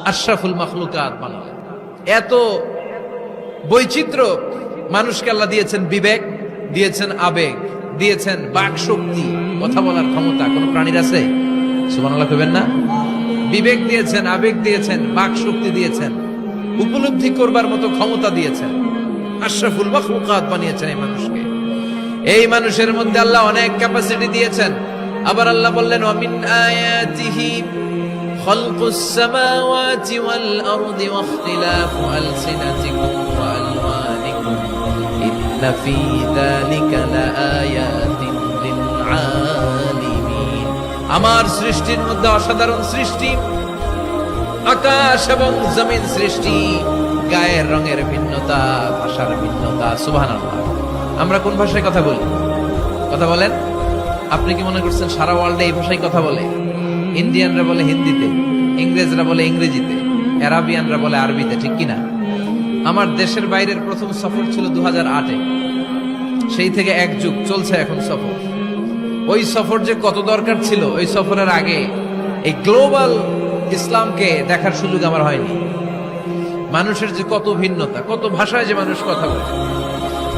আশরাফুল মাখলুকাত বানালেন। এত বৈচিত্র্য মানুষকে আল্লাহ দিয়েছেন, বিবেক দিয়েছেন, আবেগ দিয়েছেন, বাক শক্তি, কথা বলার ক্ষমতা। কোন প্রাণীর আছে? সুবহানাল্লাহ কইবেন না? বিবেক দিয়েছেন, আবেগ দিয়েছেন, বাক শক্তি দিয়েছেন, উপলব্ধি করবার মতো ক্ষমতা দিয়েছেন। আশরাফুল মাখলুকাত বানিয়েছেন এই মানুষকে। এই মানুষের মধ্যে আল্লাহ অনেক ক্যাপাসিটি দিয়েছেন। আবার আল্লাহ বললেন, ওয়ামিন আয়াতিহি খালকুস সামাওয়াতি ওয়াল আরদি ওয়াখতিলাফু আলসিনাতিকুম ওয়া আলওয়ানিকুম ইন্না ফী যালিকা লাআয়াতিন লিল আলিমিন। আমার সৃষ্টির মধ্যে অসাধারণ সৃষ্টি, আকাশ এবং জমিন সৃষ্টি, গায়ের রঙের ভিন্নতা, ভাষার ভিন্নতা। সুবহানাল্লাহ। আমরা কোন ভাষায় কথা বলি? কথা বলেন। আপনি কি মনে করছেন সারা ওয়ার্ল্ডে এই ভাষায় কথা বলে? ইন্ডিয়ানরা বলে হিন্দিতে, ইংরেজরা বলে ইংরেজিতে, আরাবিয়ানরা বলে আরবিতে, ঠিক কিনা? আমার দেশের বাইরের প্রথম সফর ছিল 2008-এ। সেই থেকে এক যুগ চলছে এখন সফর। ওই সফর যে কত দরকার ছিল, ওই সফরের আগে এই গ্লোবাল ইসলামকে দেখার সুযোগ আমার হয়নি। মানুষের যে কত ভিন্নতা, কত ভাষায় যে মানুষ কথা বলে।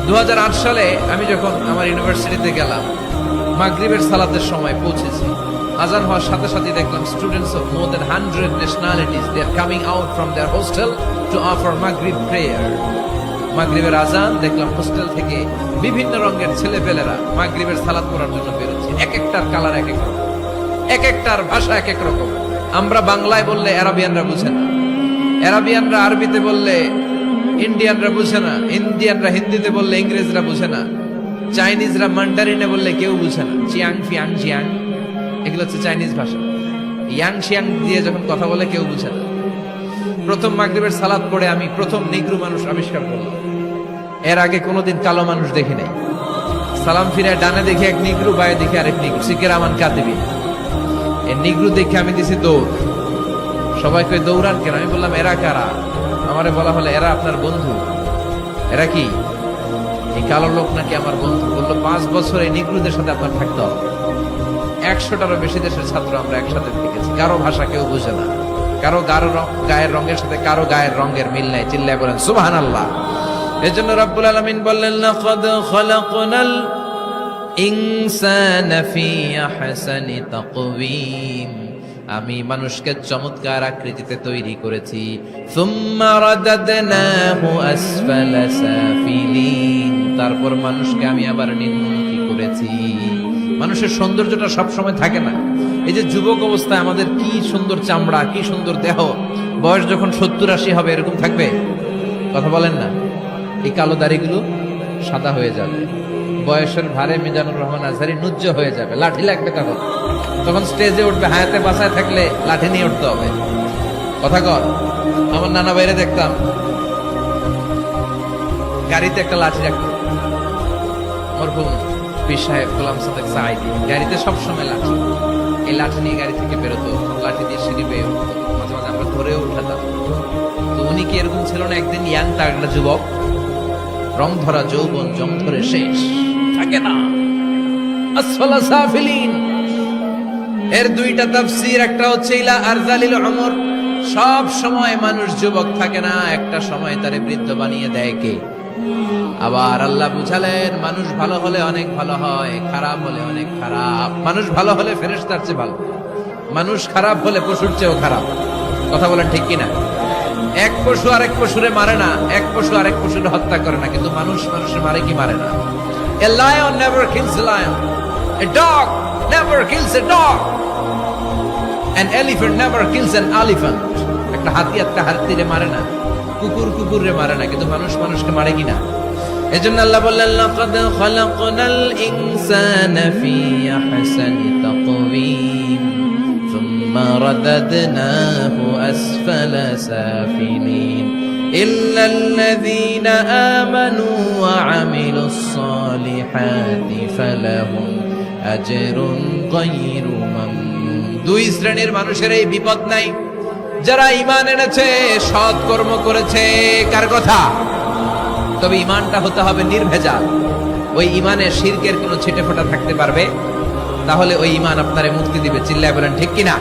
2008 সালে আমি যখন আমার ইউনিভার্সিটিতে গেলাম, মাগরিবের সালাতের সময় পৌঁছেছি। আজান হওয়ার সাথে সাথে দেখলাম students of more than 100 nationalities they are coming out from their hostel to offer Maghrib prayer. মাগরিবের আজান দেখলাম হোস্টেল থেকে বিভিন্ন রঙের ছেলেপেলেরা মাগরিবের সালাত পড়ার জন্য বেরোচ্ছে। এক একটার কালার এক এক রকম, এক একটার ভাষা এক এক রকম। আমরা বাংলায় বললে আরাবিয়ানরা বুঝে না, আরাবিয়ানরা আরবিতে বললে ইন্ডিয়ানরা বুঝে না, ইন্ডিয়ানরা হিন্দিতে বললে ইংরেজরা বুঝে না, চাইনিজরা মান্ডারিনে বললে কেউ বুঝে না। চিয়াং ফিয়াং জিয়াং, এগুলো হচ্ছে চাইনিজ ভাষা। ইয়াং শিয়াং দিয়ে যখন কথা বলে কেউ বুঝে না। প্রথম মাগরিবের সালাত পড়ে আমি প্রথম নিগ্রু মানুষ আবিষ্কার করলাম। এর আগে কোনোদিন কালো মানুষ দেখি নাই। সালাম ফিরে ডানে দেখি এক নিগ্রু, বায়ে দেখি আরেক নিগ্রু, সিকের আমান কাতিবি। এই নিগ্রু দেখে আমি দিছি দৌড়। সবাই কই দৌড়ান কেন? আমি বললাম এরা কারা? আমারে বলা হলে এরা আপনার বন্ধু। এরা কি? এই কালো লোক নাকি আমার বন্ধু। বললো 5 বছর এই নিগ্রুদের সাথে আপনার থাকতে হবে। 100টারও বেশি দেশের ছাত্র আমরা একসাথে থেকেছি। কারো ভাষা কেউ বুঝে না, কারো গায়ের রঙের সাথে কারো গায়ের রঙের মিল নাই। চিল্লায় বলেন সুবহানাল্লাহ। এজন্য রব্বুল আলামিন বললেন, লাকাদ খালাকনাল ইনসানা ফি আহসানি তাকওয়িম। আমি মানুষকে চমৎকার আকৃতিতে তৈরি করেছি। সুম্মা রাদাদনাহু আসফালা সাফিলিন। তারপর মানুষকে আমি আবার নিম্নমুখী করেছি। মানুষের সৌন্দর্যটা সব সময় থাকে না। এই যে যুবক অবস্থায় আমাদের কি সুন্দর চামড়া, কি সুন্দর দেহ, বয়স যখন 70-80 হবে এরকম থাকবে? কথা বলেন না। এই কালো দাড়িগুলো সাদা হয়ে যাবে, বয়সের ভারে মিজানুর রহমান আজহারি নুজ্জ হয়ে যাবে, লাঠি লাগবে তখন স্টেজে উঠবে। হায়াতে বাসায় থাকলে লাঠি নিয়ে উঠতে হবে। কথা কর। আমার নানা বাইরে দেখতাম গাড়িতে একটা লাঠি রাখতো। মরহুম পীর সাহেব গোলাম সাদেক সাঈদী গাড়িতে সবসময় লাঠি। এই লাঠি নিয়ে গাড়ি থেকে বেরোতো, লাঠি দিয়ে সিঁড়ি বেয়ে উঠতো, মাঝে মাঝে আমরা ধরেও উঠাতাম। তো উনি কি এরকম ছিল না? একদিন ইয়াং তাগড়া যুবক, রং ধরা যৌবন, জং ধরে শেষ থাকে না। আসফালা সাফিলিন এর 2টা তাফসীর। একটা হচ্ছে ইলা আরজালিল উমর, সব সময় মানুষ যুবক থাকে না, একটা সময় তারে বৃদ্ধ বানিয়ে দেয় কে? আবার আল্লাহ বুঝালেন, মানুষ ভালো হলে অনেক ভালো হয়, খারাপ হলে অনেক খারাপ। মানুষ ভালো হলে ফেরেশতার চেয়ে ভালো, মানুষ খারাপ হলে পশুর চেয়েও খারাপ। কথা বলেন ঠিক কিনা? এক পশু আরেক পশুরে মারে না, এক পশু আরেক পশুরে হত্যা করে না, কিন্তু মানুষ মানুষের মারে কি মারে না? A lion never kills a lion, a dog never kills a dog, an elephant never kills an elephant. একটা হাতি একটা হাতিরে মারে না, কুকুর কুকুরে মারে না, কিন্তু মানুষ মানুষকে মারে কিনা? এজন্য আল্লাহ বললেন, লাকাদ খালাকনাল ইনসানা ফি আহসানি তাকওয়িম সুম্মা রাদাদনাহু আসফালা সাফিলিন ইল্লাল্লাযীনা আমানু ওয়া আমিলুস সালিহাতি ফালাহুম আজরুন গায়রু মামনুন। 2 শ্রেণীর মানুষের এই বিপদ নাই, যারা ঈমান এনেছে, সৎ কর্ম করেছে। কার কথা? তবে ঈমানটা হতে হবে নির্ভেজাল। ওই ঈমানে শিরকের কোনো ছিটেফোঁটা থাকতে পারবে? তাহলে ওই ঈমান আপনারে মুক্তি দিবে। চিল্লায় বলেন ঠিক কিনা?